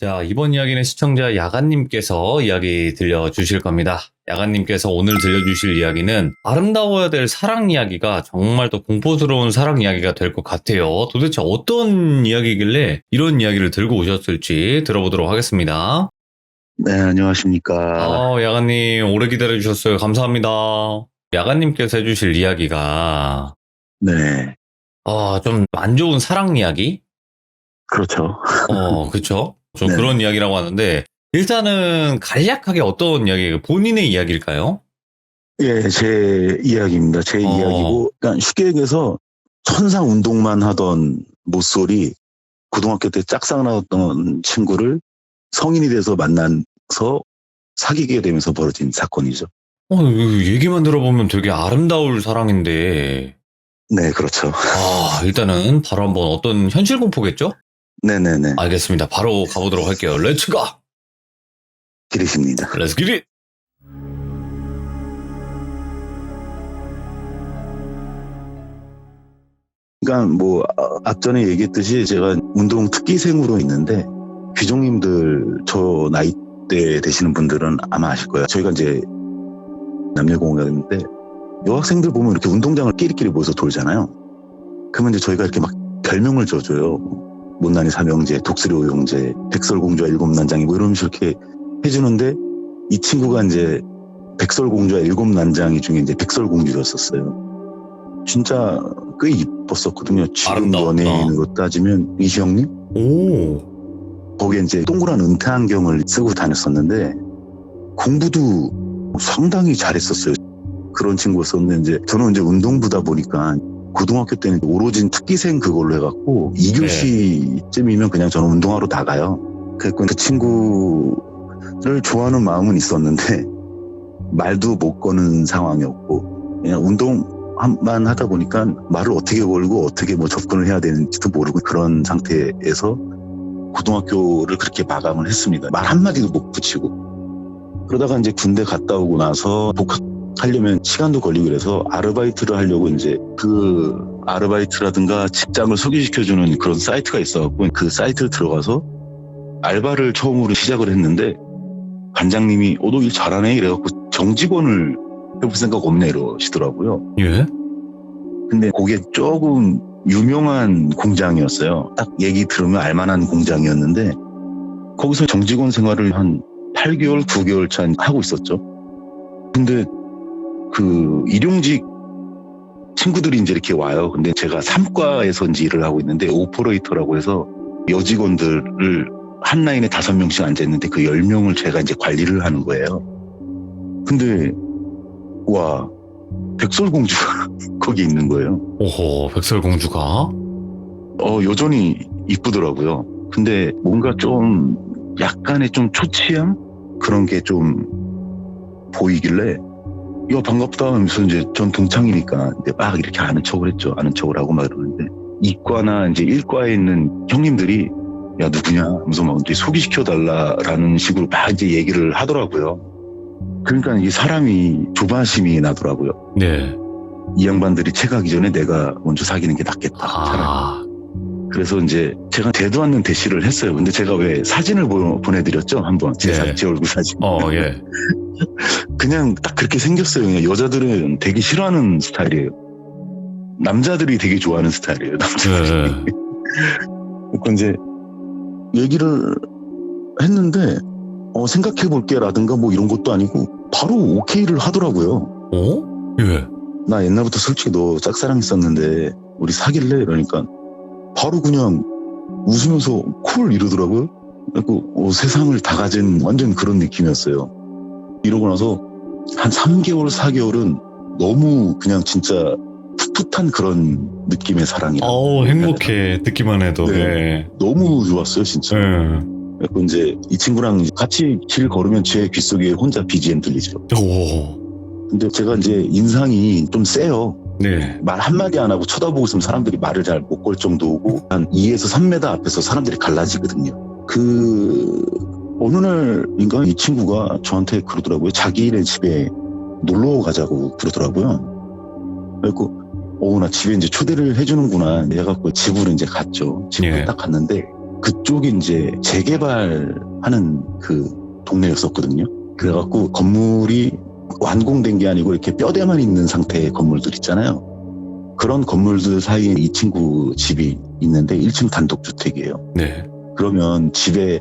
자, 이번 이야기는 시청자 야간님께서 이야기 들려주실 겁니다. 야간님께서 오늘 들려주실 이야기는 아름다워야 될 사랑 이야기가 정말 더 공포스러운 사랑 이야기가 될 것 같아요. 도대체 어떤 이야기길래 이런 이야기를 들고 오셨을지 들어보도록 하겠습니다. 네, 안녕하십니까. 야간님 오래 기다려주셨어요. 감사합니다. 야간님께서 해주실 이야기가 네, 좀 안 좋은 사랑 이야기? 그렇죠. 그쵸? 좀 네. 그런 이야기라고 하는데, 일단은 간략하게 어떤 이야기, 본인의 이야기일까요? 예, 제 이야기입니다. 제 이야기고, 그러니까 쉽게 얘기해서 천상 운동만 하던 모쏠이 고등학교 때 짝사랑하던 친구를 성인이 돼서 만나서 사귀게 되면서 벌어진 사건이죠. 얘기만 들어보면 되게 아름다울 사랑인데, 네, 그렇죠. 일단은 바로 한번 어떤 현실 공포겠죠? 네네네. 알겠습니다. 바로 가보도록 할게요. 렛츠 가! 기리십니다. 렛츠 기릿! 그러니까 뭐 앞전에 얘기했듯이 제가 운동 특기생으로 있는데 귀종님들 저 나이대 되시는 분들은 아마 아실 거예요. 저희가 이제 남녀공학인데 여학생들 보면 이렇게 운동장을 끼리끼리 모여서 돌잖아요. 그러면 이제 저희가 이렇게 막 별명을 줘줘요. 못난이 삼형제, 독수리 오형제, 백설공주와 일곱 난장이 뭐 이런 식으로 이렇게 해주는데 이 친구가 이제 백설공주와 일곱 난장이 중에 이제 백설공주였었어요. 진짜 꽤 이뻤었거든요. 지금 아름다웠다. 연예인으로 따지면 이시영님? 거기에 이제 동그란 은퇴 안경을 쓰고 다녔었는데 공부도 상당히 잘했었어요. 그런 친구였었는데 이제 저는 이제 운동부다 보니까 고등학교 때는 오로지 특기생 그걸로 해갖고 2교시쯤이면 그냥 저는 운동하러 나가요. 그래서 그 친구를 좋아하는 마음은 있었는데 말도 못 거는 상황이었고 그냥 운동만 하다 보니까 말을 어떻게 걸고 어떻게 뭐 접근을 해야 되는지도 모르고 그런 상태에서 고등학교를 그렇게 마감을 했습니다. 말 한마디도 못 붙이고 그러다가 이제 군대 갔다 오고 나서 복학하려면 시간도 걸리고 그래서 아르바이트를 하려고 이제 그 아르바이트라든가 직장을 소개시켜주는 그런 사이트가 있어갖고 그 사이트를 들어가서 알바를 처음으로 시작을 했는데 관장님이 너 일 잘하네 이래갖고 정직원을 해볼 생각 없네 이러시더라고요. 예? 근데 그게 조금 유명한 공장이었어요. 딱 얘기 들으면 알만한 공장이었는데 거기서 정직원 생활을 한 8개월, 9개월 차 하고 있었죠. 근데 그 일용직 친구들이 이제 이렇게 와요. 근데 제가 3과에서 이제 일을 하고 있는데 오퍼레이터라고 해서 여직원들을 한 라인에 5명씩 앉아있는데 그 10명을 제가 이제 관리를 하는 거예요. 근데 와 백설공주가 거기 있는 거예요. 오호, 백설공주가? 여전히 이쁘더라고요. 근데 뭔가 좀 약간의 좀 초치함? 그런 게 좀 보이길래 야 반갑다 하면서 이제 전 동창이니까 이제 막 이렇게 아는 척을 했죠. 아는 척을 하고 막 그러는데 이과나 이제 1과에 있는 형님들이 야 누구냐 하면서 막 이제 소개시켜달라라는 식으로 막 이제 얘기를 하더라고요. 그러니까 이 사람이 조바심이 나더라고요. 네. 이 양반들이 채가기 전에 내가 먼저 사귀는 게 낫겠다. 차라리. 그래서 이제 제가 대도 않는 대시를 했어요. 근데 제가 왜 사진을 보내드렸죠? 한번 제 얼굴 사진. 예. 그냥 딱 그렇게 생겼어요. 그냥 여자들은 되게 싫어하는 스타일이에요. 남자들이 되게 좋아하는 스타일이에요. 남자들이. 그러니까 이제 얘기를 했는데 생각해볼게 라든가 뭐 이런 것도 아니고 바로 오케이를 하더라고요. 예. 나 옛날부터 솔직히 너 짝사랑했었는데 우리 사귈래? 이러니까 바로 그냥 웃으면서 콜 이러더라고요. 그리고 세상을 다 가진 완전 그런 느낌이었어요. 이러고 나서 한 3개월, 4개월은 너무 그냥 진짜 풋풋한 그런 느낌의 사랑이라. 행복해. 듣기만 해도. 네. 너무 좋았어요, 진짜. 그리고 이제 이 친구랑 같이 길 걸으면 제 귓속에 혼자 BGM 들리죠. 근데 제가 이제 인상이 좀 세요. 네. 말 한마디 안 하고 쳐다보고 있으면 사람들이 말을 잘 못 걸 정도고 한 2에서 3m 앞에서 사람들이 갈라지거든요. 어느 날인가 이 친구가 저한테 그러더라고요. 자기네 집에 놀러 가자고 그러더라고요. 그래서 나 집에 이제 초대를 해주는구나. 해갖고 집으로 이제 갔죠. 집으로 딱 갔는데 그쪽이 이제 재개발하는 그 동네였었거든요. 그래갖고 건물이 완공된 게 아니고 이렇게 뼈대만 있는 상태의 건물들 있잖아요. 그런 건물들 사이에 이 친구 집이 있는데 1층 단독주택이에요. 네. 그러면 집에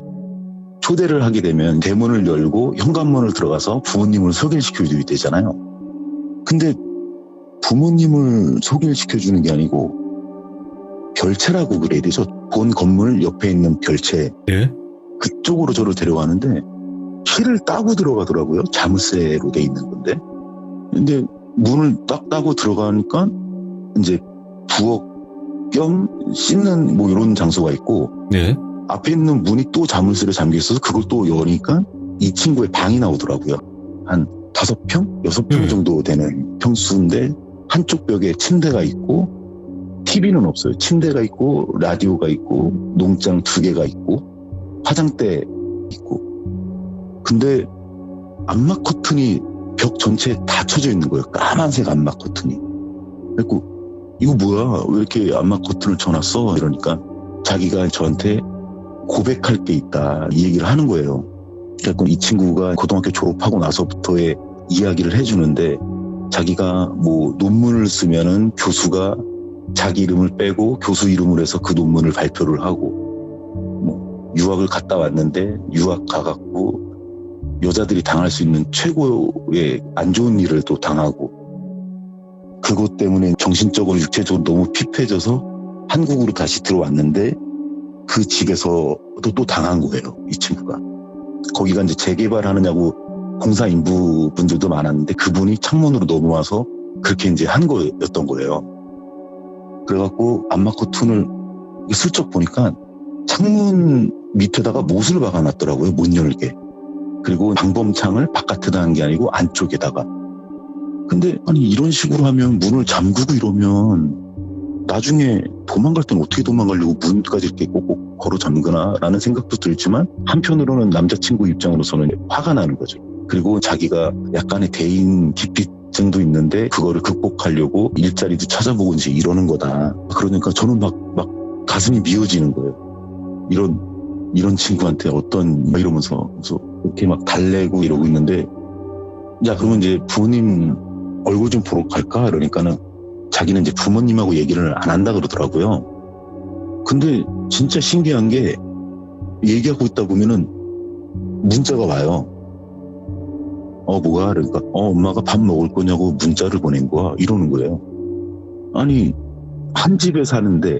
초대를 하게 되면 대문을 열고 현관문을 들어가서 부모님을 소개를 시켜줘야 되잖아요. 근데 부모님을 소개를 시켜주는 게 아니고 별채라고 그래야 되죠. 본 건물 옆에 있는 별채 네? 그쪽으로 저를 데려가는데 키를 따고 들어가더라고요. 자물쇠로 돼 있는 건데. 근데 문을 딱 따고 들어가니까 이제 부엌 겸 씻는 뭐 이런 장소가 있고 네. 앞에 있는 문이 또 자물쇠로 잠겨 있어서 그걸 또 여니까 이 친구의 방이 나오더라고요. 한 5평? 6평 정도 되는 평수인데 한쪽 벽에 침대가 있고 TV는 없어요. 침대가 있고 라디오가 있고 농장 2개가 있고 화장대 있고 근데 암막 커튼이 벽 전체에 다 쳐져 있는 거예요. 까만색 암막 커튼이. 그래서 이거 뭐야? 왜 이렇게 암막 커튼을 쳐놨어? 이러니까 자기가 저한테 고백할 게 있다 이 얘기를 하는 거예요. 그래서 이 친구가 고등학교 졸업하고 나서부터의 이야기를 해주는데 자기가 뭐 논문을 쓰면은 교수가 자기 이름을 빼고 교수 이름으로 해서 그 논문을 발표를 하고 뭐 유학을 갔다 왔는데 유학 가갖고 여자들이 당할 수 있는 최고의 안 좋은 일을 또 당하고 그것 때문에 정신적으로 육체적으로 너무 피폐해져서 한국으로 다시 들어왔는데 그 집에서도 또 당한 거예요. 이 친구가. 거기가 이제 재개발하느냐고 공사 인부 분들도 많았는데 그분이 창문으로 넘어와서 그렇게 이제 한 거였던 거예요. 그래갖고 암막 커튼을 슬쩍 보니까 창문 밑에다가 못을 박아놨더라고요. 못 열게. 그리고 방범창을 바깥에다 한 게 아니고 안쪽에다가. 근데 아니 이런 식으로 하면 문을 잠그고 이러면 나중에 도망갈 때는 어떻게 도망가려고 문까지 이렇게 꼭꼭 걸어 잠그나라는 생각도 들지만 한편으로는 남자친구 입장으로서는 화가 나는 거죠. 그리고 자기가 약간의 대인 기피증도 있는데 그거를 극복하려고 일자리도 찾아보고 이제 이러는 거다. 그러니까 저는 막 가슴이 미어지는 거예요. 이런 친구한테 어떤 이러면서 그래서 이렇게 막 달래고 이러고 있는데 야 그러면 이제 부모님 얼굴 좀 보러 갈까? 이러니까는 자기는 이제 부모님하고 얘기를 안 한다 그러더라고요. 근데 진짜 신기한 게 얘기하고 있다 보면은 문자가 와요. 뭐가? 그러니까 엄마가 밥 먹을 거냐고 문자를 보낸 거야. 이러는 거예요. 아니 한 집에 사는데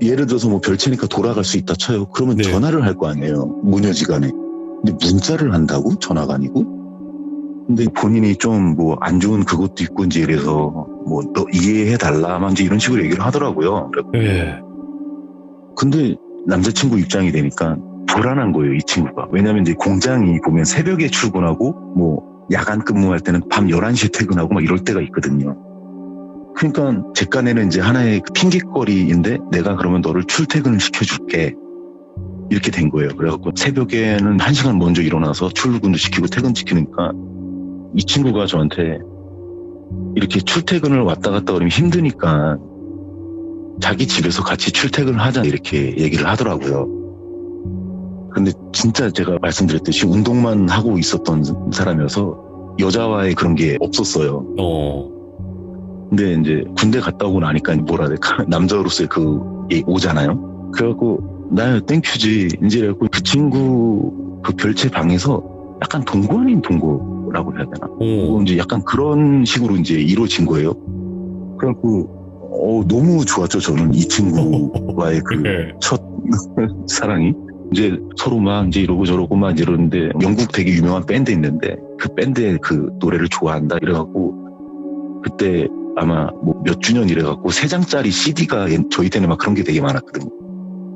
예를 들어서 뭐 별채니까 돌아갈 수 있다 쳐요. 그러면 네. 전화를 할 거 아니에요. 무녀지간에. 근데 문자를 한다고? 전화가 아니고? 근데 본인이 좀 뭐 안 좋은 그것도 있고 이제 이래서 뭐 너 이해해달라 막 이제 이런 식으로 얘기를 하더라고요. 네. 근데 남자친구 입장이 되니까 불안한 거예요, 이 친구가. 왜냐면 이제 공장이 보면 새벽에 출근하고 뭐 야간 근무할 때는 밤 11시에 퇴근하고 막 이럴 때가 있거든요. 그러니까 제 깐에는 이제 하나의 핑계거리인데 내가 그러면 너를 출퇴근을 시켜줄게. 이렇게 된 거예요. 그래갖고 새벽에는 1시간 먼저 일어나서 출근도 시키고 퇴근시키니까 이 친구가 저한테 이렇게 출퇴근을 왔다 갔다 그러면 힘드니까 자기 집에서 같이 출퇴근을 하자 이렇게 얘기를 하더라고요. 근데 진짜 제가 말씀드렸듯이 운동만 하고 있었던 사람이어서 여자와의 그런 게 없었어요. 근데 이제 군대 갔다 오고 나니까 뭐라 해야 될까 남자로서의 게 오잖아요. 그래갖고 나 땡큐지 이제 그래갖고 그 친구 그 별채 방에서 약간 동거 아닌 동거라고 해야 되나? 이제 약간 그런 식으로 이제 이루어진 거예요. 그래갖고 너무 좋았죠. 저는 이 친구와의 그 첫 사랑이. 이제 서로 막 이제 이러고 저러고 막 이제 이러는데 영국 되게 유명한 밴드 있는데 그 밴드의 그 노래를 좋아한다 이래갖고 그때 아마 뭐 몇 주년 이래갖고 3장짜리 CD가 저희 때는 막 그런 게 되게 많았거든요.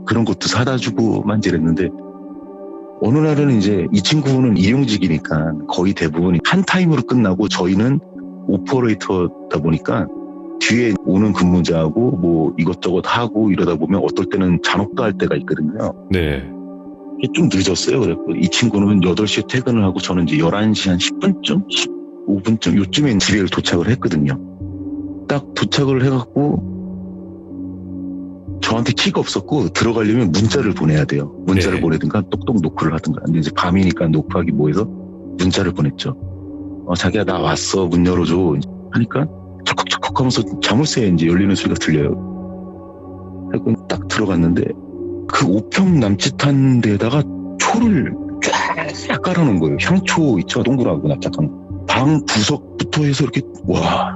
그런 것도 사다 주고 막 이랬는데 어느 날은 이제 이 친구는 일용직이니까 거의 대부분이 한 타임으로 끝나고 저희는 오퍼레이터다 보니까 뒤에 오는 근무자하고 뭐 이것저것 하고 이러다 보면 어떨 때는 잔업도 할 때가 있거든요. 네. 좀 늦었어요. 그래서 이 친구는 8시에 퇴근을 하고 저는 이제 11시 한 10분쯤? 15분쯤 요쯤에 집에 도착을 했거든요. 딱 도착을 해갖고 저한테 키가 없었고 들어가려면 문자를 보내야 돼요. 문자를 네. 보내든가 똑똑 노크를 하든가. 근데 이제 밤이니까 노크하기 뭐해서 문자를 보냈죠. 자기야 나 왔어 문 열어줘 하니까 척척척 하면서 자물쇠 이제 열리는 소리가 들려요. 그리고 딱 들어갔는데 그 5평 남짓한 데다가 초를 쫙 깔아놓은 거예요. 향초 있죠, 동그랗고 납작한 방 구석부터 해서 이렇게 와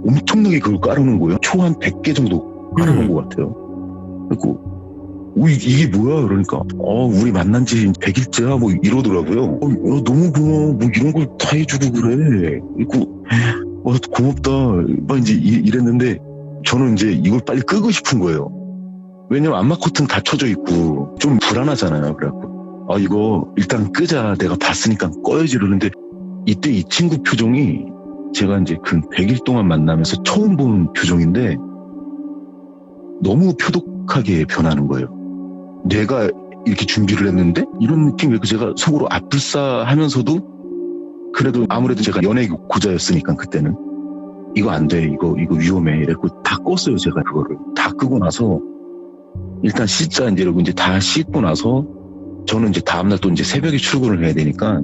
엄청나게 그걸 깔아놓은 거예요. 초 한 100개 정도 깔아놓은 것 같아요. 그리고 이게 뭐야 그러니까 우리 만난 지 100일째야 뭐 이러더라고요. 너무 고마워 뭐 이런 걸 다 해주고 그래. 그리고 고맙다 막 이제 이랬는데 저는 이제 이걸 빨리 끄고 싶은 거예요. 왜냐면 안마 커튼 다 쳐져 있고 좀 불안하잖아요. 그래갖고 이거 일단 끄자, 내가 봤으니까 꺼야지 이러는데 이때 이 친구 표정이 제가 이제 그 100일 동안 만나면서 처음 본 표정인데 너무 표독하게 변하는 거예요. 내가 이렇게 준비를 했는데 이런 느낌이 제가 속으로 아플싸 하면서도 그래도 아무래도 제가 연애 고자였으니까 그때는 이거 안 돼, 이거 위험해 이랬고 다 껐어요. 제가 그거를 다 끄고 나서 일단 씻자 이제 이러고 이제 다 씻고 나서 저는 이제 다음날 또 이제 새벽에 출근을 해야 되니까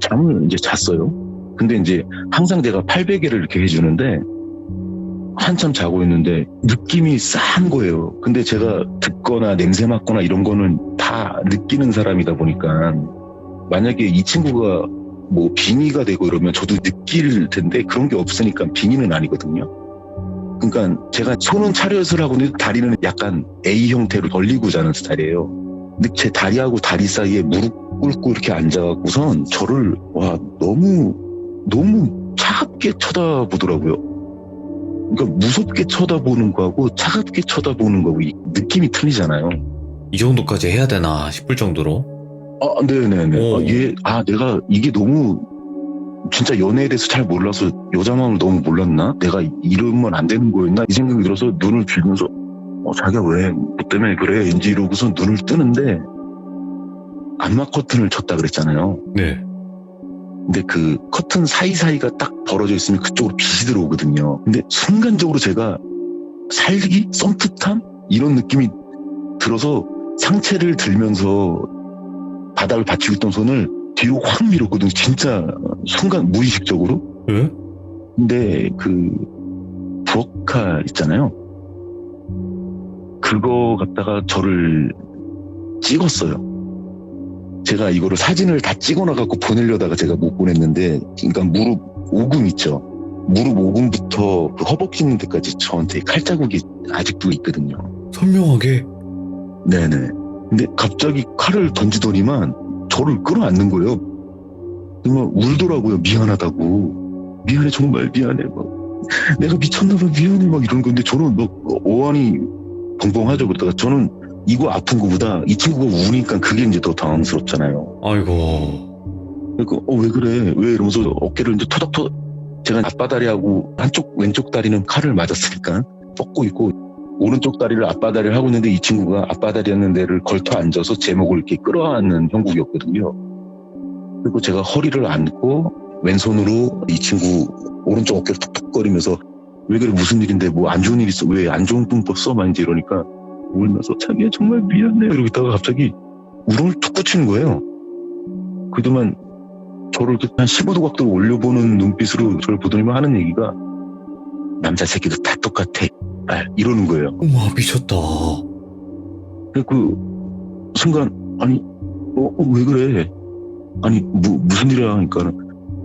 잠을 이제 잤어요. 근데 이제 항상 제가 800개를 이렇게 해주는데 한참 자고 있는데 느낌이 싸한 거예요. 근데 제가 듣거나 냄새 맡거나 이런 거는 다 느끼는 사람이다 보니까 만약에 이 친구가 뭐 빙의가 되고 이러면 저도 느낄 텐데 그런 게 없으니까 빙의는 아니거든요. 그러니까 제가 손은 차렷을 하고 있는데 다리는 약간 A 형태로 벌리고 자는 스타일이에요. 근데 제 다리하고 다리 사이에 무릎 꿇고 이렇게 앉아갖고선 저를 너무 차갑게 쳐다보더라고요. 그러니까 무섭게 쳐다보는 거하고 차갑게 쳐다보는 거하고 느낌이 틀리잖아요. 이 정도까지 해야 되나 싶을 정도로. 네네네. 내가 이게 너무 진짜 연애에 대해서 잘 몰라서 여자 마음을 너무 몰랐나? 내가 이러면 안 되는 거였나? 이 생각이 들어서 눈을 빌면서 자기야 왜? 뭐 때문에 그래? 인지 이러고서 눈을 뜨는데 안마 커튼을 쳤다 그랬잖아요. 네. 근데 그 커튼 사이사이가 딱 벌어져 있으면 그쪽으로 빛이 들어오거든요. 근데 순간적으로 제가 살기? 썸풋함? 이런 느낌이 들어서 상체를 들면서 바닥을 받치고 있던 손을 뒤로 확 밀었거든요. 진짜 순간 무의식적으로. 왜? 근데 그 부엌칼 있잖아요. 그거 갖다가 저를 찍었어요. 제가 이거를 사진을 다 찍어놔갖고 보내려다가 제가 못 보냈는데, 그러니까 무릎 오금 있죠. 무릎 오금부터 그 허벅지 있는 데까지 저한테 칼자국이 아직도 있거든요. 선명하게? 네네. 근데 갑자기 칼을 던지더니만 저를 끌어안는 거예요. 정말 울더라고요. 미안하다고. 미안해, 정말 미안해. 막 내가 미쳤나봐, 미안해, 막 이런 건데 저는 막 어안이 벙벙하죠. 그러다가 저는 이거 아픈 거보다 이 친구가 우니까 그게 이제 더 당황스럽잖아요. 아이고. 그러니까 왜 그래? 왜? 이러면서 어깨를 이제 토닥토닥. 제가 앞바다리하고 한쪽 왼쪽 다리는 칼을 맞았으니까 뻗고 있고 오른쪽 다리를 앞바다리를 하고 있는데 이 친구가 앞바다리였는 데를 걸터 앉아서 제 목을 이렇게 끌어안는 형국이었거든요. 그리고 제가 허리를 안고 왼손으로 이 친구 오른쪽 어깨를 툭툭거리면서 왜 그래, 무슨 일인데, 뭐 안 좋은 일 있어, 왜 안 좋은 꿈 꿨어? 막 이제 이러니까 울면서 자기야 정말 미안해 이러고 있다가 갑자기 울음을 툭 그치는 거예요. 그동안 저를 한 15도 각도로 올려보는 눈빛으로 저를 보더니만 하는 얘기가 남자 새끼도 다 똑같아 이러는 거예요. 우와, 미쳤다. 그 순간 아니 왜 그래? 아니 무슨 일이야 하니까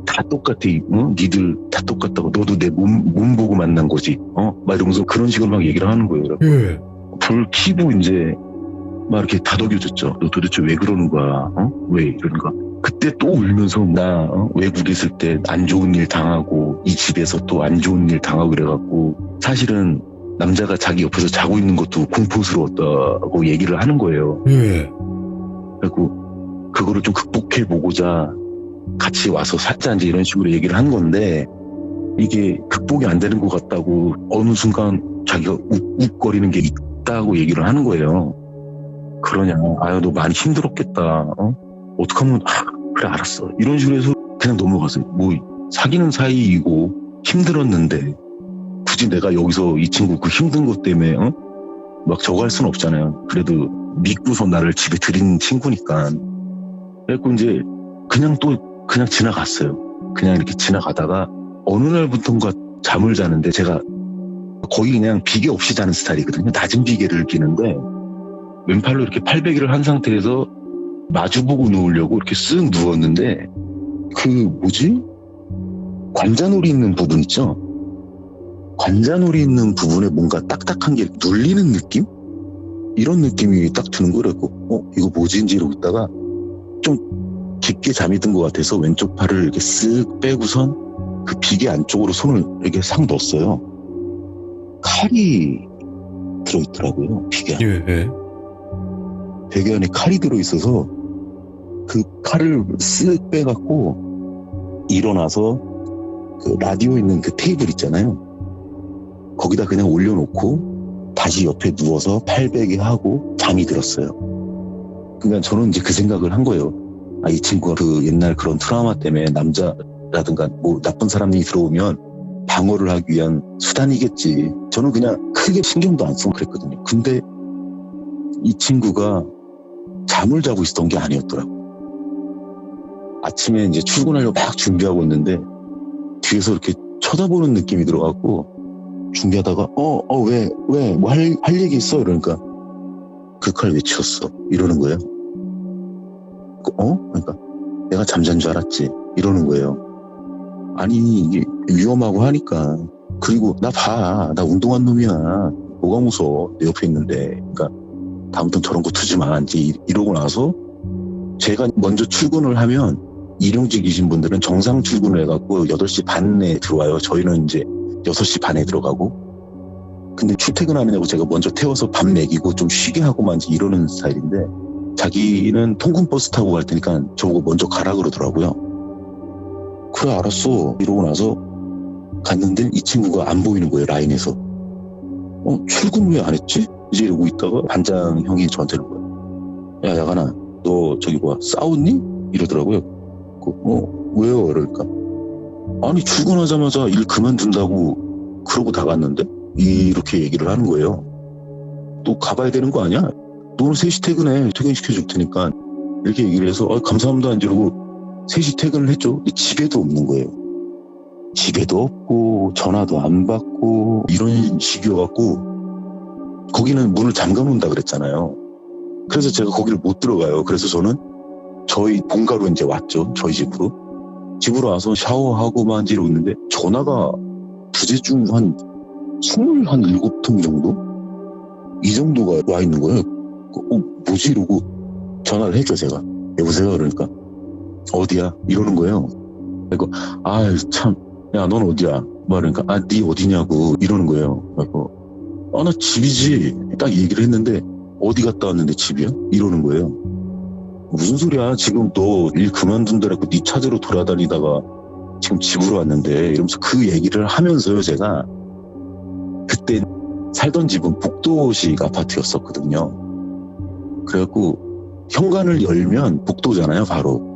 다 똑같아. 니들 다 똑같다고. 너도 내 몸 보고 만난 거지. 막 이러면서 그런 식으로 막 얘기를 하는 거예요. 예. 불 켜고 이제 막 이렇게 다독여줬죠. 너 도대체 왜 그러는 거야? 왜 이러는 거야? 그때 또 울면서 나 외국에 있을 때 안 좋은 일 당하고 이 집에서 또 안 좋은 일 당하고 그래갖고 사실은 남자가 자기 옆에서 자고 있는 것도 공포스러웠다고 얘기를 하는 거예요. 예. 그리고 그거를 좀 극복해 보고자 같이 와서 살자 이제 이런 식으로 얘기를 한 건데 이게 극복이 안 되는 것 같다고 어느 순간 자기가 욱욱거리는 게 있다고 얘기를 하는 거예요. 그러냐? 아유 너 많이 힘들었겠다. 어떡하면 그래 알았어. 이런 식으로 해서 그냥 넘어갔어요. 뭐 사귀는 사이이고 힘들었는데 굳이 내가 여기서 이 친구 그 힘든 것 때문에 막 저거 할 수는 없잖아요. 그래도 믿고서 나를 집에 들인 친구니까. 그래갖고 이제 그냥 지나갔어요. 그냥 이렇게 지나가다가 어느 날부터인가 잠을 자는데 제가 거의 그냥 비계 없이 자는 스타일이거든요. 낮은 비계를 끼는데 왼팔로 이렇게 팔베개를 한 상태에서 마주보고 누우려고 이렇게 쓱 누웠는데 관자놀이 있는 부분 있죠? 관자놀이 있는 부분에 뭔가 딱딱한 게 눌리는 느낌? 이런 느낌이 딱 드는 거라고 이거 뭐지? 이러고 있다가 좀 깊게 잠이 든 것 같아서 왼쪽 팔을 이렇게 쓱 빼고선 그 비계 안쪽으로 손을 이렇게 싹 넣었어요. 칼이 들어있더라고요. 비계 안에. 예. 베개 안에 칼이 들어있어서 그 칼을 쓱 빼갖고 일어나서 그 라디오 있는 그 테이블 있잖아요. 거기다 그냥 올려놓고 다시 옆에 누워서 팔베개 하고 잠이 들었어요. 그러니까 저는 이제 그 생각을 한 거예요. 이 친구가 그 옛날 그런 트라우마 때문에 남자라든가 뭐 나쁜 사람이 들어오면 방어를 하기 위한 수단이겠지. 저는 그냥 크게 신경도 안 쓰고 그랬거든요. 근데 이 친구가 잠을 자고 있었던 게 아니었더라고. 아침에 이제 출근하려고 막 준비하고 있는데 뒤에서 이렇게 쳐다보는 느낌이 들어갖고 준비하다가 왜 뭐 할 얘기 있어? 이러니까 그 칼 왜 치웠어? 이러는 거예요. 그러니까 내가 잠잔 줄 알았지. 이러는 거예요. 아니 이게 위험하고 하니까. 그리고 나 봐. 나 운동한 놈이야. 뭐가 무서워. 내 옆에 있는데. 그러니까 다음부터는 저런 거 두지 마. 이제 이러고 나서 제가 먼저 출근을 하면 일용직이신 분들은 정상 출근을 해갖고 8시 반에 들어와요. 저희는 이제 6시 반에 들어가고. 근데 출퇴근하느냐고 제가 먼저 태워서 밥 먹이고 좀 쉬게 하고만 이제 이러는 스타일인데 자기는 통근버스 타고 갈 테니까 저보고 먼저 가라 그러더라고요. 그래 알았어. 이러고 나서 갔는데 이 친구가 안 보이는 거예요. 라인에서. 출근 왜 안 했지? 이제 이러고 있다가 반장 형이 저한테 이러는 거예요. 야 야간아 너 저기 싸웠니? 이러더라고요. 왜요? 그러니까 아니 출근하자마자 일 그만둔다고 그러고 나갔는데? 이렇게 얘기를 하는 거예요. 너 가봐야 되는 거 아니야? 너는 3시 퇴근해. 퇴근시켜줄 테니까. 이렇게 얘기를 해서 감사합니다. 이러고 3시 퇴근을 했죠. 집에도 없는 거예요. 집에도 없고 전화도 안 받고 이런 식이어갖고 거기는 문을 잠가놓는다 그랬잖아요. 그래서 제가 거기를 못 들어가요. 그래서 저는 저희 본가로 이제 왔죠. 저희 집으로 와서 샤워하고만 이러고 있는데 전화가 부재중 한 27통 정도? 이 정도가 와 있는 거예요. 뭐지? 이러고 전화를 했죠, 제가. 여보세요? 그러니까 어디야? 이러는 거예요. 그리고 참, 야, 넌 어디야? 그러니까 네 어디냐고 이러는 거예요. 그래서 나 집이지. 딱 얘기를 했는데 어디 갔다 왔는데 집이야? 이러는 거예요. 무슨 소리야? 지금 너 일 그만둔다고 네 찾으러 돌아다니다가 지금 집으로 왔는데 이러면서 그 얘기를 하면서요, 제가 그때 살던 집은 북도식 아파트였었거든요. 그래갖고 현관을 열면 북도잖아요, 바로.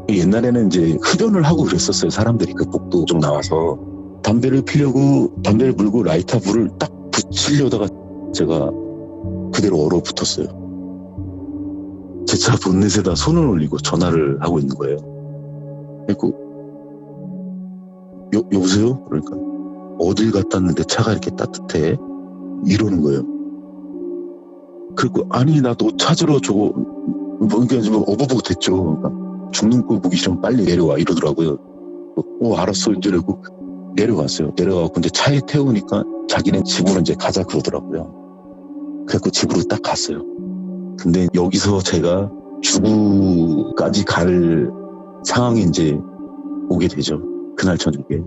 옛날에는 이제 흡연을 하고 그랬었어요, 사람들이 그 북도 쪽 나와서. 담배를 피려고 담배를 불고 라이터 불을 딱 붙이려다가 제가 그대로 얼어붙었어요. 제 차 본넷에다 손을 올리고 전화를 하고 있는 거예요. 그리고 여보세요? 그러니까 어딜 갔다 왔는데 차가 이렇게 따뜻해? 이러는 거예요. 그리고 아니 나 너 찾으러 저거 그러니까 좀 어버버가 됐죠. 그러니까 죽는 꼴 보기 싫으면 빨리 내려와 이러더라고요. 알았어 이제 이러고 내려갔어요. 내려가고 이제 차에 태우니까 자기는 집으로 이제 가자 그러더라고요. 그래서 집으로 딱 갔어요. 근데 여기서 제가 주구까지 갈 상황이 이제 오게 되죠. 그날 저녁에.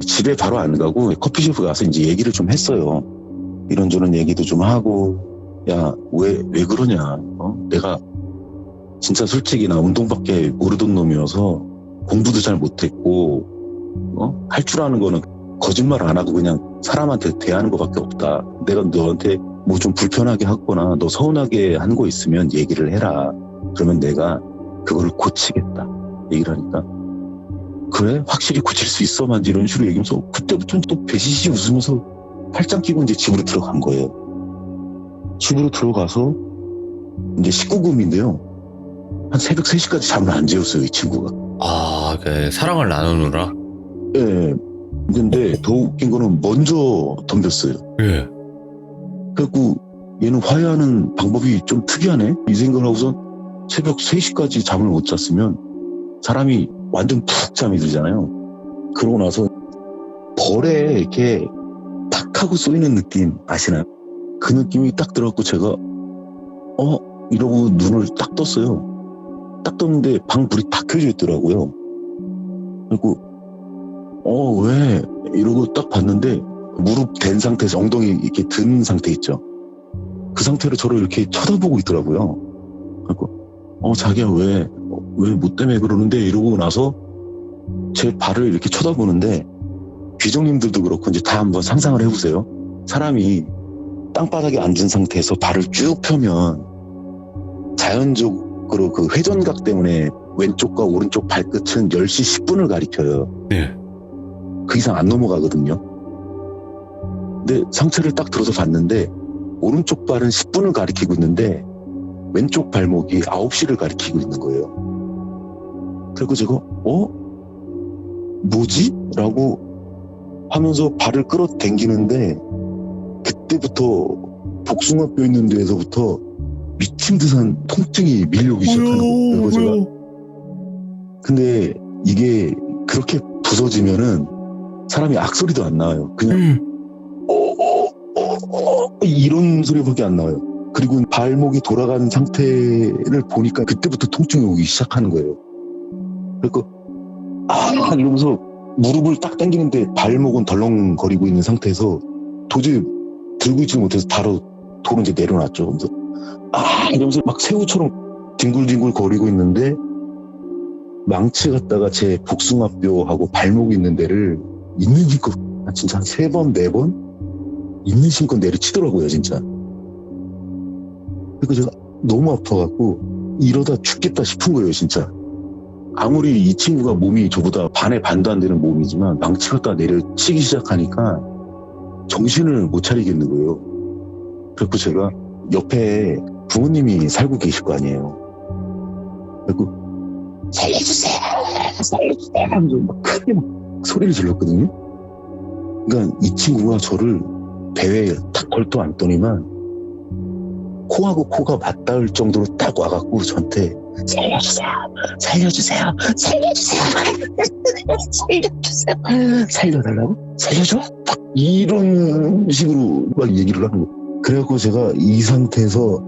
집에 바로 안 가고 커피숍에 가서 이제 얘기를 좀 했어요. 이런저런 얘기도 좀 하고, 야, 왜 그러냐. 내가 진짜 솔직히 나 운동밖에 모르던 놈이어서 공부도 잘 못했고, 할 줄 아는 거는 거짓말 안 하고 그냥 사람한테 대하는 것밖에 없다. 내가 너한테 뭐 좀 불편하게 하거나 너 서운하게 한 거 있으면 얘기를 해라. 그러면 내가 그거를 고치겠다. 얘기를 하니까 그래? 확실히 고칠 수 있어? 만 이런 식으로 얘기하면서 그때부터는 또 배시시 웃으면서 팔짱 끼고 이제 집으로 들어간 거예요. 집으로 들어가서 이제 19금인데요. 한 새벽 3시까지 잠을 안 재웠어요, 이 친구가. 아, 그 사랑을 나누느라. 예. 근데 더 웃긴 거는 먼저 덤볐어요. 예. 그래갖고 얘는 화해하는 방법이 좀 특이하네? 이 생각을 하고서 새벽 3시까지 잠을 못 잤으면 사람이 완전 푹 잠이 들잖아요. 그러고 나서 벌에 이렇게 탁 하고 쏘이는 느낌 아시나요? 그 느낌이 딱 들어갖고 제가 이러고 눈을 딱 떴어요. 딱 떴는데 방 불이 다 켜져 있더라고요. 그리고 왜? 이러고 딱 봤는데 무릎 댄 상태에서 엉덩이 이렇게 든 상태 있죠. 그 상태로 저를 이렇게 쳐다보고 있더라고요. 그리고 자기야 왜 뭐 때문에 그러는데 이러고 나서 제 발을 이렇게 쳐다보는데 귀정님들도 그렇고 이제 다 한번 상상을 해보세요. 사람이 땅바닥에 앉은 상태에서 발을 쭉 펴면 자연적으로 그 회전각 때문에 왼쪽과 오른쪽 발끝은 10시 10분을 가리켜요. 네. 그 이상 안 넘어가거든요. 근데 상체를 딱 들어서 봤는데 오른쪽 발은 10분을 가리키고 있는데 왼쪽 발목이 9시를 가리키고 있는 거예요. 그리고 제가 뭐지? 라고 하면서 발을 끌어당기는데 그때부터 복숭아뼈 있는 데에서부터 미친 듯한 통증이 밀려오기 시작하는 거예요. 그리고 제가 근데 이게 그렇게 부서지면은 사람이 악소리도 안 나와요. 그냥 이런 소리밖에 안 나와요. 그리고 발목이 돌아가는 상태를 보니까 그때부터 통증이 오기 시작하는 거예요. 그리고 이러면서 무릎을 딱 당기는데 발목은 덜렁거리고 있는 상태에서 도저히 들고 있지 못해서 바로 도로 이제 내려놨죠. 그래서 이러면서 막 새우처럼 뒹굴뒹굴 거리고 있는데 망치 갖다가 제 복숭아뼈하고 발목 있는 데를 있는 힘껏 진짜 한 3번, 4번 있는 힘껏 내리치더라고요, 진짜. 그리고 제가 너무 아파갖고 이러다 죽겠다 싶은 거예요, 진짜. 아무리 이 친구가 몸이 저보다 반의 반도 안 되는 몸이지만 망치 갖다 내려치기 시작하니까 정신을 못 차리겠는 거예요. 그래서 제가 옆에 부모님이 살고 계실 거 아니에요. 그리고 살려주세요 하면서 막 크게 막 소리를 질렀거든요. 그러니까 이 친구가 저를 배에 탁 걸터 앉더니만 코하고 코가 맞닿을 정도로 딱 와갖고 저한테 살려주세요 살려달라고? 살려줘? 이런 식으로 막 얘기를 하는 거예요. 그래갖고 제가 이 상태에서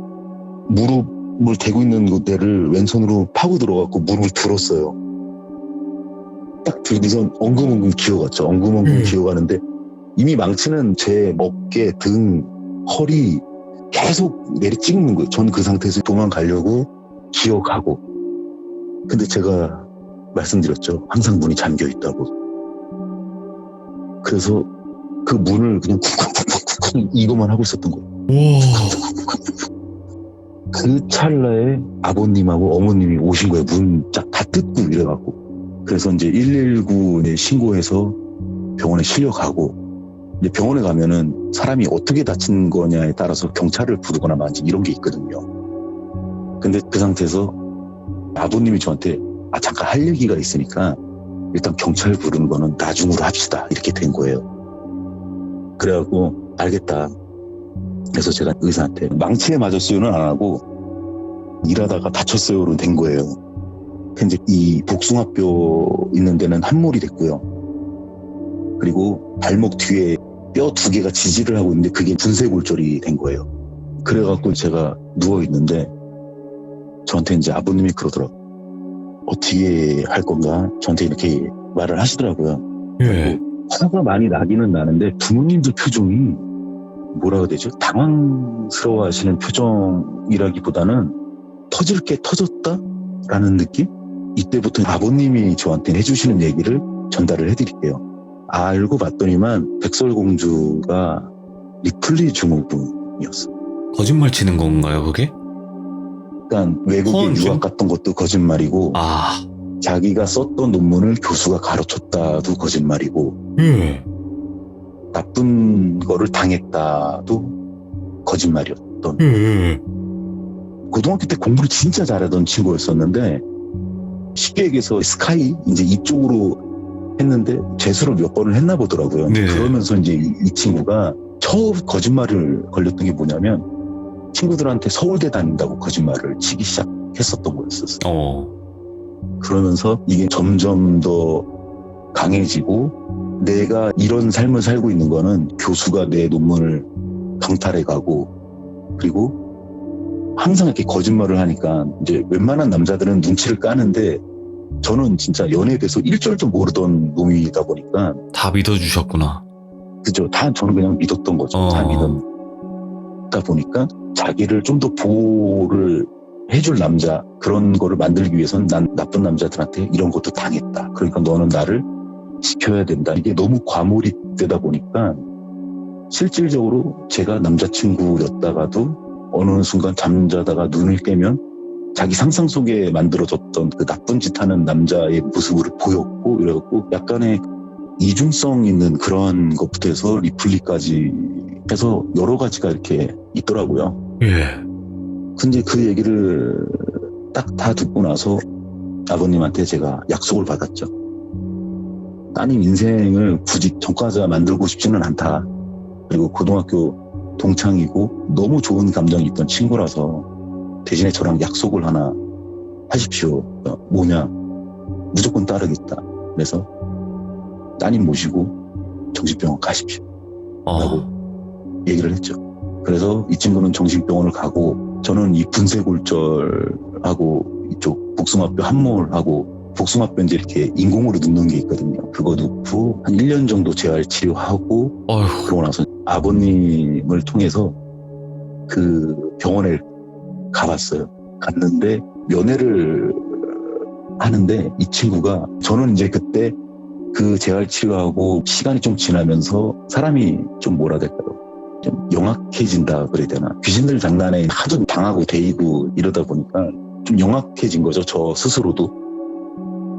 무릎을 대고 있는 데를 왼손으로 파고 들어갖고 무릎을 들었어요. 딱 들고선 엉금엉금 기어갔죠. 엉금엉금 기어가는데 이미 망치는 제 어깨, 등, 허리 계속 내리 찍는 거예요. 전 그 상태에서 도망가려고 기어가고. 근데 제가 말씀드렸죠. 항상 문이 잠겨 있다고. 그래서 그 문을 그냥 쿡쿡쿡쿡 이거만 하고 있었던 거예요. 그 찰나에 아버님하고 어머님이 오신 거예요. 문 쫙 다 뜯고 이래갖고. 그래서 이제 119에 신고해서 병원에 실려가고, 이제 병원에 가면은 사람이 어떻게 다친 거냐에 따라서 경찰을 부르거나 마지 이런 게 있거든요. 근데 그 상태에서 아버님이 저한테 잠깐 할 얘기가 있으니까 일단 경찰 부르는 거는 나중으로 합시다 이렇게 된 거예요. 그래갖고 알겠다. 그래서 제가 의사한테 망치에 맞았어요는 안 하고 일하다가 다쳤어요로 된 거예요. 근데 이 복숭아뼈 있는 데는 함몰이 됐고요. 그리고 발목 뒤에 뼈 2개가 지지를 하고 있는데 그게 분쇄골절이 된 거예요. 그래갖고 제가 누워있는데 저한테 이제 아버님이 그러더라고요. 어떻게 할 건가? 저한테 이렇게 말을 하시더라고요. 예. 화가 많이 나기는 나는데 부모님들 표정이 뭐라 해야 되죠? 당황스러워 하시는 표정이라기보다는 터질 게 터졌다라는 느낌? 이때부터 아버님이 저한테 해주시는 얘기를 전달을 해드릴게요. 알고 봤더니만 백설공주가 리플리 증후군이었어. 거짓말 치는 건가요, 그게? 그러니까 외국에 허언증? 유학 갔던 것도 거짓말이고 아, 자기가 썼던 논문을 교수가 가르쳤다도 거짓말이고 예. 나쁜 거를 당했다도 거짓말이었던 있었던, 고등학교 때 공부를 진짜 잘하던 친구였었는데, 쉽게 얘기해서 스카이 이제 이쪽으로 했는데 재수를 몇 번을 했나 보더라고요. 네. 그러면서 이제 이 친구가 처음 거짓말을 걸렸던 게 뭐냐면, 친구들한테 서울대 다닌다고 거짓말을 치기 시작했었던 거였었어요. 그러면서 이게 점점 더 강해지고, 내가 이런 삶을 살고 있는 거는 교수가 내 논문을 강탈해 가고, 그리고 항상 이렇게 거짓말을 하니까 이제 웬만한 남자들은 눈치를 까는데, 저는 진짜 연애에 대해서 일절도 모르던 놈이다 보니까 다 믿어주셨구나. 그죠. 다 저는 그냥 믿었던 거죠. 다 믿었다 보니까 자기를 좀 더 보호를 해줄 남자, 그런 거를 만들기 위해서는 난 나쁜 남자들한테 이런 것도 당했다. 그러니까 너는 나를 지켜야 된다. 이게 너무 과몰입되다 보니까 실질적으로 제가 남자친구였다가도 어느 순간 잠자다가 눈을 깨면 자기 상상 속에 만들어졌던 그 나쁜 짓 하는 남자의 모습을 보였고, 이래갖고 약간의 이중성 있는 그런 것부터 해서 리플리까지 해서 여러 가지가 이렇게 있더라고요. 예. 근데 그 얘기를 딱 다 듣고 나서 아버님한테 제가 약속을 받았죠. 따님 인생을 굳이 전과자 만들고 싶지는 않다. 그리고 고등학교 동창이고 너무 좋은 감정이 있던 친구라서 대신에 저랑 약속을 하나 하십시오. 뭐냐? 무조건 따르겠다. 그래서 따님 모시고 정신병원 가십시오. 라고 얘기를 했죠. 그래서 이 친구는 정신병원을 가고, 저는 이 분쇄골절하고 이쪽 복숭아뼈 함몰하고, 복숭아뼈 이제 이렇게 인공으로 넣는 게 있거든요. 그거 넣고 한 1년 정도 재활 치료하고, 그러고 나서 아버님을 통해서 그 병원에 가봤어요. 갔는데 면회를 하는데 이 친구가, 저는 이제 그때 그 재활 치료하고 시간이 좀 지나면서 사람이 좀 뭐라 될까요? 좀 영악해진다 그래야 되나? 귀신들 장난에 하도 당하고 데이고 이러다 보니까 좀 영악해진 거죠. 저 스스로도.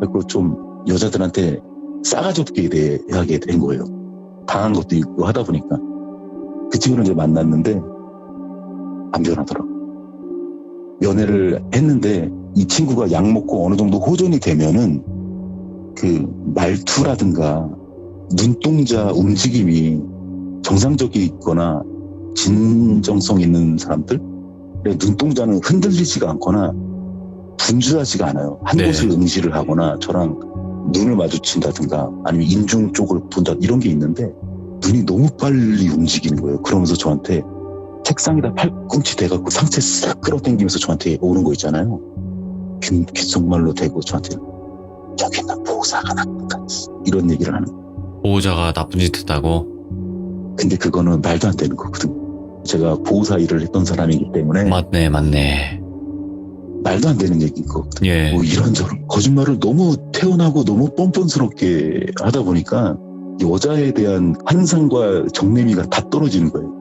그리고 좀 여자들한테 싸가지 없게 대하게 된 거예요. 당한 것도 있고 하다 보니까. 그 친구를 이제 만났는데 안 변하더라고요. 면회를 했는데 이 친구가 약 먹고 어느 정도 호전이 되면은 그 말투라든가 눈동자 움직임이 정상적이거나 진정성 있는 사람들의 눈동자는 흔들리지가 않거나 분주하지가 않아요. 한 곳을 응시를 하거나 저랑 눈을 마주친다든가 아니면 인중 쪽을 본다, 이런 게 있는데 눈이 너무 빨리 움직이는 거예요. 그러면서 저한테 책상에다 팔꿈치 대갖고 상체 싹 끌어당기면서 저한테 오는 거 있잖아요. 귓속말로 대고 저한테 저기 나 보호자가 나쁘다 이런 얘기를 하는 거예요. 보호자가 나쁜 짓 했다고? 근데 그거는 말도 안 되는 거거든요. 제가 보호사 일을 했던 사람이기 때문에. 맞네. 말도 안 되는 얘기인 거거든요. 예. 뭐 이런저런 거짓말을 너무 태어나고 너무 뻔뻔스럽게 하다 보니까 여자에 대한 환상과 정내미가 다 떨어지는 거예요.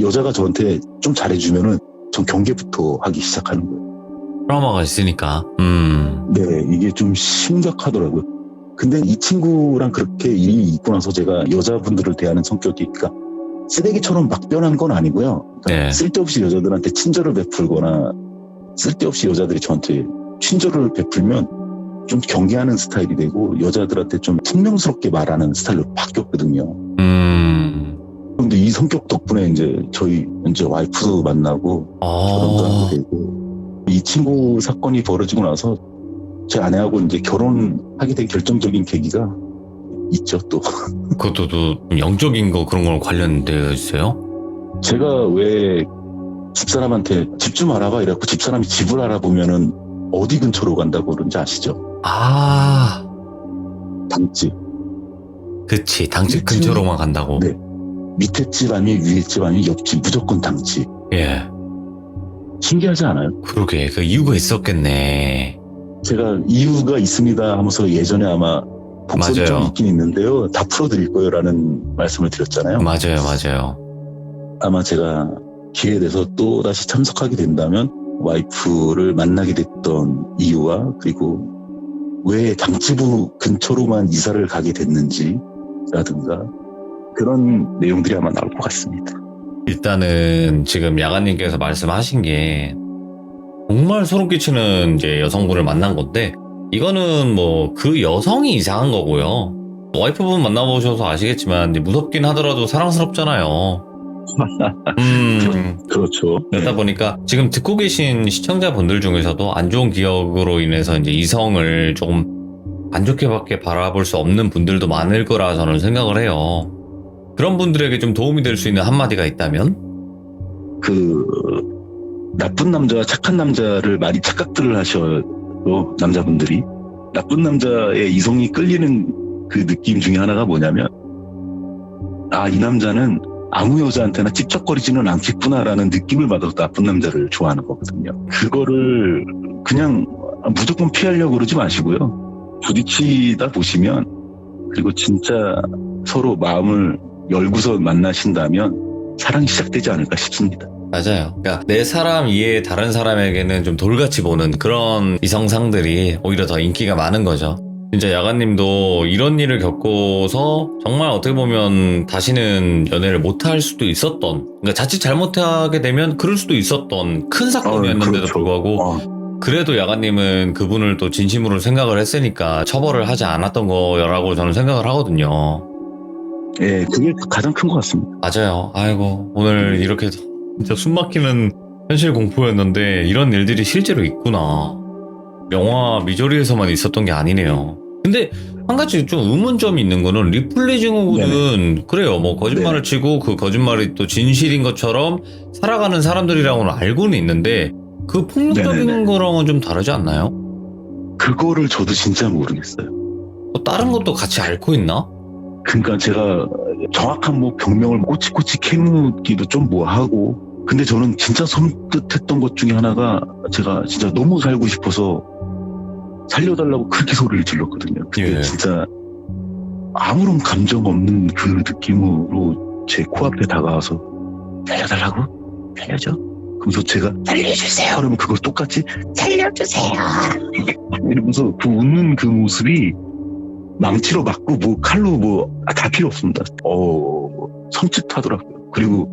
여자가 저한테 좀 잘해주면은 전 경계부터 하기 시작하는 거예요. 트라우마가 있으니까. 네, 이게 좀 심각하더라고요. 근데 이 친구랑 그렇게 일이 있고 나서 제가 여자분들을 대하는 성격이, 그러니까 쓰레기처럼 막 변한 건 아니고요. 그러니까 쓸데없이 여자들한테 친절을 베풀거나 쓸데없이 여자들이 저한테 친절을 베풀면 좀 경계하는 스타일이 되고 여자들한테 좀 퉁명스럽게 말하는 스타일로 바뀌었거든요. 근데 이 성격 덕분에 이제 저희 이제 와이프도 만나고 결혼도 하게 되고, 이 친구 사건이 벌어지고 나서 제 아내하고 이제 결혼하게 된 결정적인 계기가 있죠, 또. 그것도 또 영적인 거 그런 거랑 관련되어 있어요? 제가 왜 집사람한테 집 좀 알아봐 이래갖고 집사람이 집을 알아보면은 어디 근처로 간다고 그런지 아시죠? 당집. 그치, 당집 근처로만 간다고. 네. 밑에 집 아니면 위에 집 아니면 옆집, 무조건 당집. 예. 신기하지 않아요? 그러게, 그 이유가 있었겠네. 제가 이유가 있습니다 하면서 예전에 아마 복선이 좀 있긴 있는데요, 다 풀어드릴 거예요 라는 말씀을 드렸잖아요. 맞아요. 아마 제가 기회에 대해서 또 다시 참석하게 된다면 와이프를 만나게 됐던 이유와, 그리고 왜 당지부 근처로만 이사를 가게 됐는지 라든가 그런 내용들이 아마 나올 것 같습니다. 일단은 지금 야간님께서 말씀하신 게 정말 소름 끼치는 이제 여성분을 만난 건데, 이거는 뭐 그 여성이 이상한 거고요. 와이프분 만나보셔서 아시겠지만 이제 무섭긴 하더라도 사랑스럽잖아요. 그렇죠. 그러다 보니까 지금 듣고 계신 시청자분들 중에서도 안 좋은 기억으로 인해서 이제 이성을 조금 안 좋게밖에 바라볼 수 없는 분들도 많을 거라 저는 생각을 해요. 그런 분들에게 좀 도움이 될 수 있는 한마디가 있다면? 그 나쁜 남자와 착한 남자를 많이 착각들을 하셔요, 남자분들이. 나쁜 남자의 이성이 끌리는 그 느낌 중에 하나가 뭐냐면, 아, 이 남자는 아무 여자한테나 찝쩍거리지는 않겠구나라는 느낌을 받아서 나쁜 남자를 좋아하는 거거든요. 그거를 그냥 무조건 피하려고 그러지 마시고요. 부딪히다 보시면, 그리고 진짜 서로 마음을 열고서 만나신다면 사랑이 시작되지 않을까 싶습니다. 맞아요. 그러니까 내 사람 이외에 다른 사람에게는 좀 돌같이 보는 그런 이성상들이 오히려 더 인기가 많은 거죠. 진짜 야간님도 이런 일을 겪고서 정말 어떻게 보면 다시는 연애를 못할 수도 있었던, 그러니까 자칫 잘못하게 되면 그럴 수도 있었던 큰 사건이었는데도 그렇죠. 불구하고 그래도 야간님은 그분을 또 진심으로 생각을 했으니까 처벌을 하지 않았던 거라고 저는 생각을 하거든요. 예, 그게 가장 큰 것 같습니다. 맞아요. 아이고, 오늘 이렇게 진짜 숨막히는 현실 공포였는데 이런 일들이 실제로 있구나. 영화 미저리에서만 있었던 게 아니네요. 근데 한 가지 좀 의문점이 있는 거는 리플리 증후군은 그래요. 뭐 거짓말을 치고 그 거짓말이 또 진실인 것처럼 살아가는 사람들이라고는 알고는 있는데 그 폭력적인 네네네. 거랑은 좀 다르지 않나요? 그거를 저도 진짜 모르겠어요. 또 다른 것도 같이 앓고 있나? 그러니까 제가 정확한 뭐 병명을 꼬치꼬치 캐묻기도 좀 뭐하고, 근데 저는 진짜 섬뜩했던 것 중에 하나가, 제가 진짜 너무 살고 싶어서 살려달라고 그렇게 소리를 질렀거든요. 근데 예. 진짜 아무런 감정 없는 그 느낌으로 제 코앞에 다가와서 살려달라고? 살려줘? 그러면서 제가 살려주세요 그러면 그걸 똑같이 살려주세요 이러면서 그 웃는 그 모습이 망치로 맞고 뭐 칼로 뭐 다 필요 없습니다. 섬찟하더라고요. 그리고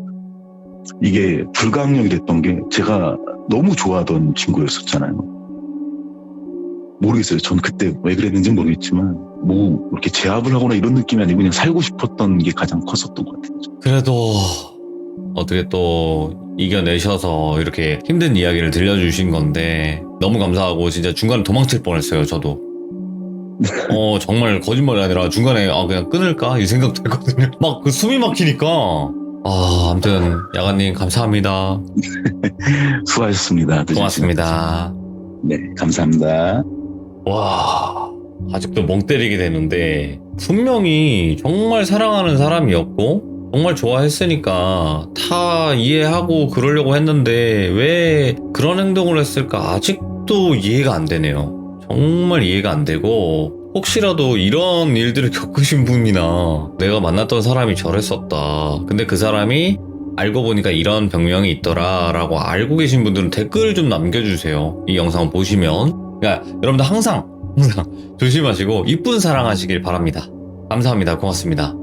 이게 불가항력이 됐던 게, 제가 너무 좋아하던 친구였었잖아요. 모르겠어요. 전 그때 왜 그랬는지 모르겠지만 뭐 이렇게 제압을 하거나 이런 느낌이 아니고 그냥 살고 싶었던 게 가장 컸었던 것 같아요. 그래도 어떻게 또 이겨내셔서 이렇게 힘든 이야기를 들려주신 건데 너무 감사하고, 진짜 중간에 도망칠 뻔했어요. 저도 정말 거짓말이 아니라 중간에 그냥 끊을까 이 생각도 했거든요. 막 그 숨이 막히니까. 아무튼 야간님 감사합니다. 수고하셨습니다. 고맙습니다. 네, 감사합니다. 와, 아직도 멍 때리게 되는데 분명히 정말 사랑하는 사람이었고 정말 좋아했으니까 다 이해하고 그러려고 했는데 왜 그런 행동을 했을까 아직도 이해가 안 되네요. 정말 이해가 안 되고, 혹시라도 이런 일들을 겪으신 분이나 내가 만났던 사람이 저랬었다, 근데 그 사람이 알고 보니까 이런 병명이 있더라 라고 알고 계신 분들은 댓글 좀 남겨주세요. 이 영상을 보시면. 그러니까 여러분들 항상 조심하시고 이쁜 사랑하시길 바랍니다. 감사합니다. 고맙습니다.